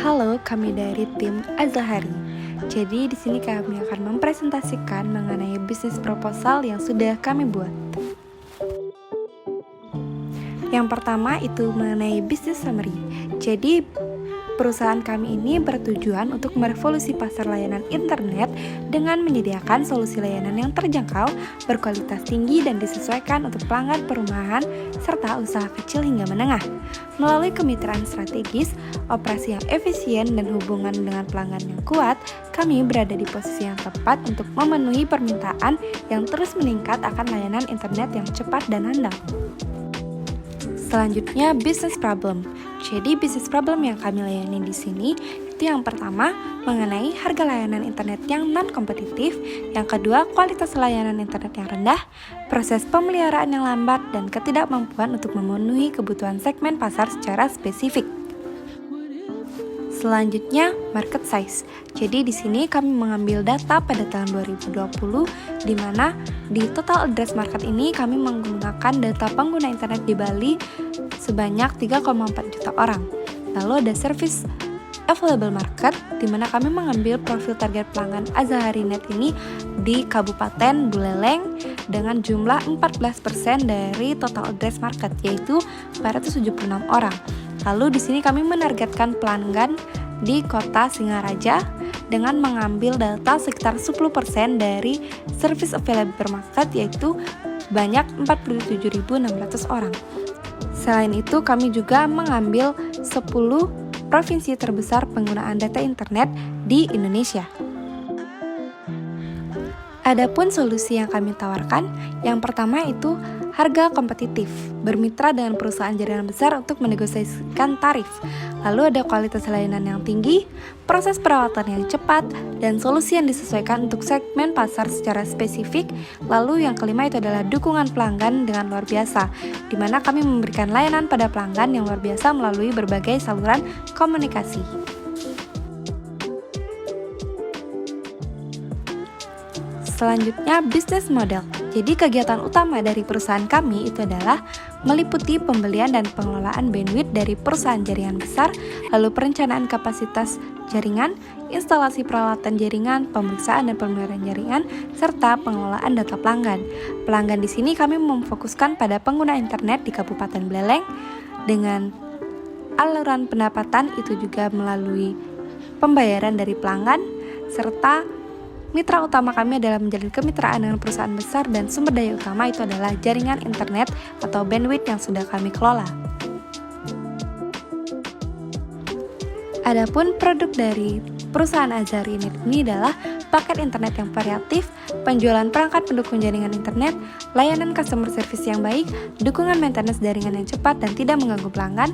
Halo, kami dari tim Azahari. Jadi di sini kami akan mempresentasikan mengenai bisnis proposal yang sudah kami buat. Yang pertama itu mengenai bisnis summary. Jadi perusahaan kami ini bertujuan untuk merevolusi pasar layanan internet dengan menyediakan solusi layanan yang terjangkau, berkualitas tinggi dan disesuaikan untuk pelanggan perumahan serta usaha kecil hingga menengah. Melalui kemitraan strategis, operasi yang efisien dan hubungan dengan pelanggan yang kuat, kami berada di posisi yang tepat untuk memenuhi permintaan yang terus meningkat akan layanan internet yang cepat dan handal. Selanjutnya, business problem. Jadi, bisnis problem yang kami layani di sini itu yang pertama mengenai harga layanan internet yang non-kompetitif, yang kedua kualitas layanan internet yang rendah, proses pemeliharaan yang lambat, dan ketidakmampuan untuk memenuhi kebutuhan segmen pasar secara spesifik. Selanjutnya, market size. Jadi di sini kami mengambil data pada tahun 2020 di mana di total address market ini kami menggunakan data pengguna internet di Bali sebanyak 3,4 juta orang. Lalu ada service available market di mana kami mengambil profil target pelanggan Azahari Net ini di Kabupaten Buleleng dengan jumlah 14% dari total address market yaitu 476 orang. Lalu di sini kami menargetkan pelanggan di kota Singaraja dengan mengambil data sekitar 10% dari service available market yaitu banyak 47.600 orang. Selain itu kami juga mengambil 10 provinsi terbesar penggunaan data internet di Indonesia. Adapun solusi yang kami tawarkan, yang pertama itu harga kompetitif, bermitra dengan perusahaan jaringan besar untuk menegosiasikan tarif. Lalu ada kualitas layanan yang tinggi, proses perawatan yang cepat, dan solusi yang disesuaikan untuk segmen pasar secara spesifik. Lalu yang kelima itu adalah dukungan pelanggan dengan luar biasa, di mana kami memberikan layanan pada pelanggan yang luar biasa melalui berbagai saluran komunikasi. Selanjutnya, bisnis model. Jadi kegiatan utama dari perusahaan kami itu adalah meliputi pembelian dan pengelolaan bandwidth dari perusahaan jaringan besar, lalu perencanaan kapasitas jaringan, instalasi peralatan jaringan, pemeriksaan dan pemeliharaan jaringan, serta pengelolaan data pelanggan. Pelanggan di sini kami memfokuskan pada pengguna internet di Kabupaten Buleleng dengan aluran pendapatan itu juga melalui pembayaran dari pelanggan, serta mitra utama kami adalah menjalin kemitraan dengan perusahaan besar dan sumber daya utama itu adalah jaringan internet atau bandwidth yang sudah kami kelola. Adapun produk dari perusahaan Azahari Net ini adalah paket internet yang variatif, penjualan perangkat pendukung jaringan internet, layanan customer service yang baik, dukungan maintenance jaringan yang cepat dan tidak mengganggu pelanggan,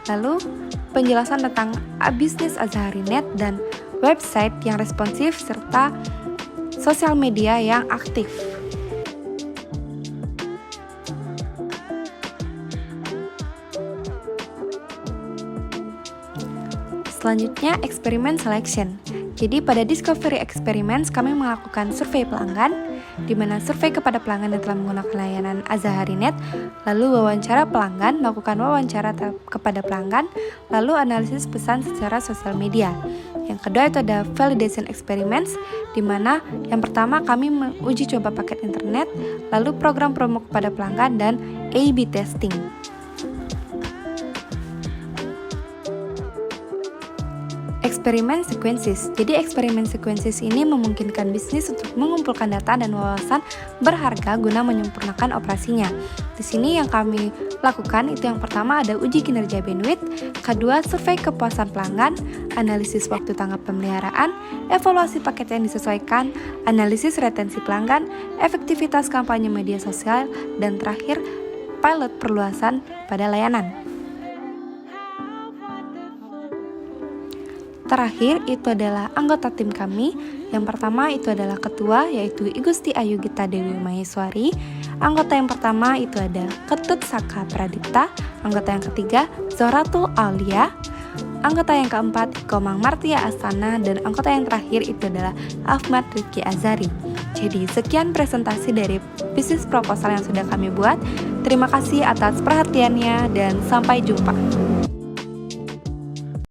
lalu penjelasan tentang bisnis Azahari Net dan website yang responsif serta sosial media yang aktif. Selanjutnya, eksperimen selection. Jadi pada Discovery Experiments kami melakukan survei pelanggan, di mana survei kepada pelanggan yang telah menggunakan layanan Azahari Net, lalu wawancara pelanggan, melakukan wawancara kepada pelanggan, lalu analisis pesan secara sosial media. Yang kedua itu ada validation experiments, di mana yang pertama kami menguji coba paket internet, lalu program promo kepada pelanggan dan A/B testing. Eksperimen sequences. Jadi eksperimen sequences ini memungkinkan bisnis untuk mengumpulkan data dan wawasan berharga guna menyempurnakan operasinya. Di sini yang kami lakukan itu yang pertama ada uji kinerja bandwidth, kedua survei kepuasan pelanggan, analisis waktu tanggap pemeliharaan, evaluasi paket yang disesuaikan, analisis retensi pelanggan, efektivitas kampanye media sosial, dan terakhir pilot perluasan pada layanan. Terakhir itu adalah anggota tim kami. Yang pertama itu adalah ketua yaitu Igusti Ayu Gita Dewi Maheswari. Anggota yang pertama itu ada Ketut Saka Pradipta. Anggota yang ketiga Zoratul Aulia. Anggota yang keempat Komang Martia Astana. Dan anggota yang terakhir itu adalah Ahmad Rifki Azari. Jadi sekian presentasi dari bisnis proposal yang sudah kami buat. Terima kasih atas perhatiannya dan sampai jumpa.